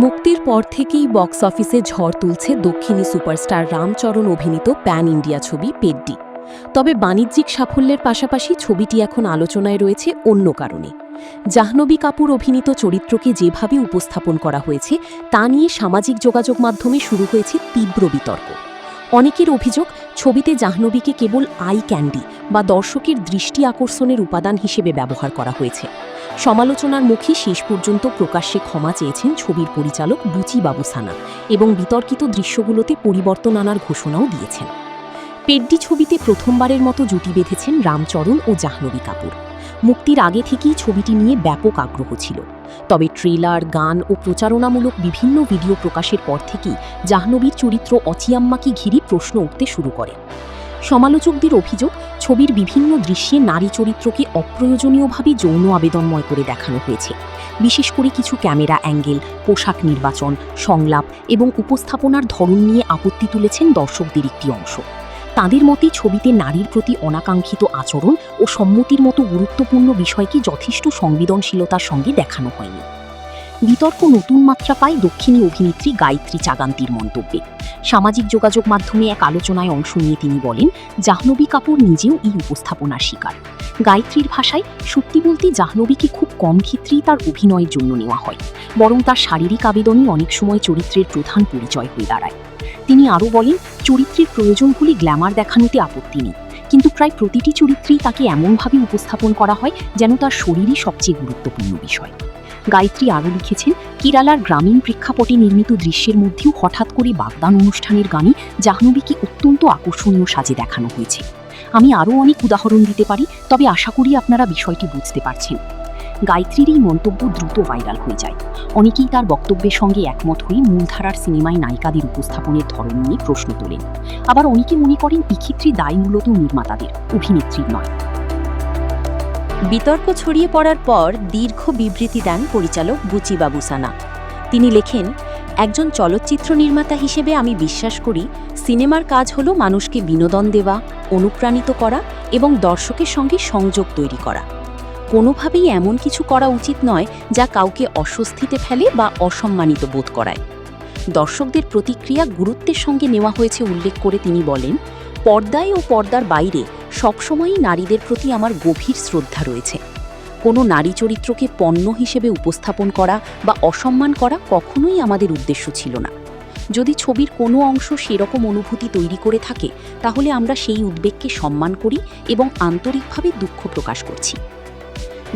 মুক্তির পর থেকেই বক্স অফিসে ঝড় তুলছে দক্ষিণী সুপারস্টার রামচরণ অভিনীত প্যান ইন্ডিয়া ছবি পেড্ডি। তবে বাণিজ্যিক সাফল্যের পাশাপাশি ছবিটি এখন আলোচনায় রয়েছে অন্য কারণে। জাহ্নবী কাপুর অভিনীত চরিত্রকে যেভাবে উপস্থাপন করা হয়েছে তা নিয়ে সামাজিক যোগাযোগ মাধ্যমে শুরু হয়েছে তীব্র বিতর্ক। অনেকের অভিযোগ, ছবিতে জাহ্নবীকে কেবল আই ক্যান্ডি বা দর্শকের দৃষ্টি আকর্ষণের উপাদান হিসেবে ব্যবহার করা হয়েছে। সমালোচনার মুখে শেষ পর্যন্ত প্রকাশ্যে ক্ষমা চেয়েছেন ছবির পরিচালক বুচি বাবুসানা এবং বিতর্কিত দৃশ্যগুলোতে পরিবর্তন আনার ঘোষণাও দিয়েছেন। পেড্ডি ছবিতে প্রথমবারের মতো জুটি বেঁধেছেন রামচরণ ও জাহ্নবী কাপুর। মুক্তির আগে থেকেই ছবিটি নিয়ে ব্যাপক আগ্রহ ছিল, তবে ট্রেলার, গান ও প্রচারণামূলক বিভিন্ন ভিডিও প্রকাশের পর থেকেই জাহ্নবীর চরিত্র অচিয়াম্মাকে ঘিরে প্রশ্ন উঠতে শুরু করে। সমালোচকদের অভিযোগ, ছবির বিভিন্ন দৃশ্যে নারী চরিত্রকে অপ্রয়োজনীয়ভাবে যৌন আবেদনময় করে দেখানো হয়েছে। বিশেষ করে কিছু ক্যামেরা অ্যাঙ্গেল, পোশাক নির্বাচন, সংলাপ এবং উপস্থাপনার ধরন নিয়ে আপত্তি তুলেছেন দর্শকদের একটি অংশ। তাঁদের মতে ছবিতে নারীর প্রতি অনাকাঙ্ক্ষিত আচরণ ও সম্মতির মতো গুরুত্বপূর্ণ বিষয়কে যথেষ্ট সংবেদনশীলতার সঙ্গে দেখানো হয়নি। বিতর্ক নতুন মাত্রা পায় দক্ষিণী অভিনেত্রী গায়ত্রী চাগান্তির মন্তব্যে। সামাজিক যোগাযোগ মাধ্যমে এক আলোচনায় অংশ নিয়ে তিনি বলেন, জাহ্নবী কাপুর নিজেও এই উপস্থাপনার শিকার। গায়ত্রীর ভাষায়, সত্যি বলতে জাহ্নবীকে খুব কম ক্ষেত্রেই তার অভিনয়ের জন্য নেওয়া হয়, বরং তার শারীরিক আবেদনই অনেক সময় চরিত্রের প্রধান পরিচয় হয়ে দাঁড়ায়। তিনি আরও বলেন, চরিত্রের প্রয়োজন হলে গ্ল্যামার দেখানোতে আপত্তি নেই, কিন্তু প্রায় প্রতিটি চরিত্রেই তাকে এমনভাবে উপস্থাপন করা হয় যেন তার শরীরই সবচেয়ে গুরুত্বপূর্ণ বিষয়। গায়ত্রী আরও লিখেছেন, কেরালার গ্রামীণ প্রেক্ষাপটে নির্মিত দৃশ্যের মধ্যেও হঠাৎ করে বাগদান অনুষ্ঠানের গানে জাহ্নবীকে অত্যন্ত আকর্ষণীয় সাজে দেখানো হয়েছে। আমি আরও অনেক উদাহরণ দিতে পারি, তবে আশা করি আপনারা বিষয়টি বুঝতে পারছেন। গায়ত্রীর এই মন্তব্য দ্রুত ভাইরাল হয়ে যায়। অনেকেই তার বক্তব্যের সঙ্গে একমত হয়ে মূলধারার সিনেমায় নায়িকাদের উপস্থাপনের ধরন নিয়ে প্রশ্ন তোলেন। আবার অনেকে মনে করেন এক্ষেত্রে দায় মূলত নির্মাতাদের, অভিনেত্রীর নয়। বিতর্ক ছড়িয়ে পড়ার পর দীর্ঘ বিবৃতি দেন পরিচালক বুচি বাবুসানা। তিনি লেখেন, একজন চলচ্চিত্র নির্মাতা হিসেবে আমি বিশ্বাস করি সিনেমার কাজ হলো মানুষকে বিনোদন দেওয়া, অনুপ্রাণিত করা এবং দর্শকের সঙ্গে সংযোগ তৈরি করা। কোনোভাবেই এমন কিছু করা উচিত নয় যা কাউকে অস্বস্তিতে ফেলে বা অসম্মানিত বোধ করায়। দর্শকদের প্রতিক্রিয়া গুরুত্বের সঙ্গে নেওয়া হয়েছে উল্লেখ করে তিনি বলেন, পর্দায় ও পর্দার বাইরে সবসময়ই নারীদের প্রতি আমার গভীর শ্রদ্ধা রয়েছে। কোনো নারী চরিত্রকে পণ্য হিসেবে উপস্থাপন করা বা অসম্মান করা কখনোই আমাদের উদ্দেশ্য ছিল না। যদি ছবির কোনো অংশ সেরকম অনুভূতি তৈরি করে থাকে, তাহলে আমরা সেই উদ্বেগকে সম্মান করি এবং আন্তরিকভাবে দুঃখ প্রকাশ করছি।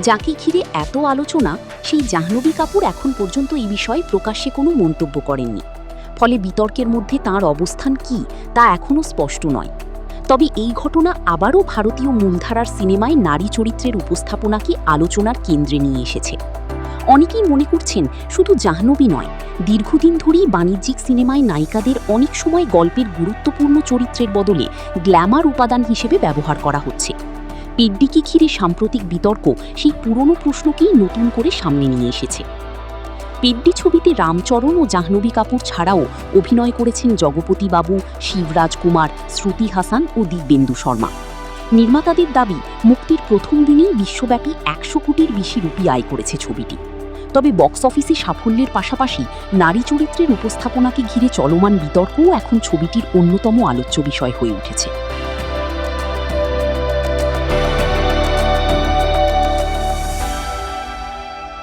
যাকে ঘিরে এত আলোচনা, সেই জাহ্নবী কাপুর এখন পর্যন্ত এই বিষয়ে প্রকাশ্যে কোনো মন্তব্য করেননি। ফলে বিতর্কের মধ্যে তাঁর অবস্থান কী তা এখনও স্পষ্ট নয়। তবে এই ঘটনা আবারও ভারতীয় মূলধারার সিনেমায় নারী চরিত্রের উপস্থাপনাকে আলোচনার কেন্দ্রে নিয়ে এসেছে। অনেকেই মনে করছেন, শুধু জাহ্নবী নয়, দীর্ঘদিন ধরেই বাণিজ্যিক সিনেমায় নায়িকাদের অনেক সময় গল্পের গুরুত্বপূর্ণ চরিত্রের বদলে গ্ল্যামার উপাদান হিসেবে ব্যবহার করা হচ্ছে। পেড্ডিকে ঘিরে সাম্প্রতিক বিতর্ক সেই পুরনো প্রশ্নকেই নতুন করে সামনে নিয়ে এসেছে। পেড্ডি ছবিতে রামচরণ ও জাহ্নবী কাপুর ছাড়াও অভিনয় করেছেন জগপতি বাবু, শিবরাজ কুমার, শ্রুতি হাসান ও দিব্যেন্দু শর্মা। নির্মাতাদের দাবি, মুক্তির প্রথম দিনেই বিশ্বব্যাপী 100 কোটির বেশি রুপি আয় করেছে ছবিটি। তবে বক্স অফিসে সাফল্যের পাশাপাশি নারী চরিত্রের উপস্থাপনাকে ঘিরে চলমান বিতর্কও এখন ছবিটির অন্যতম আলোচ্য বিষয় হয়ে উঠেছে।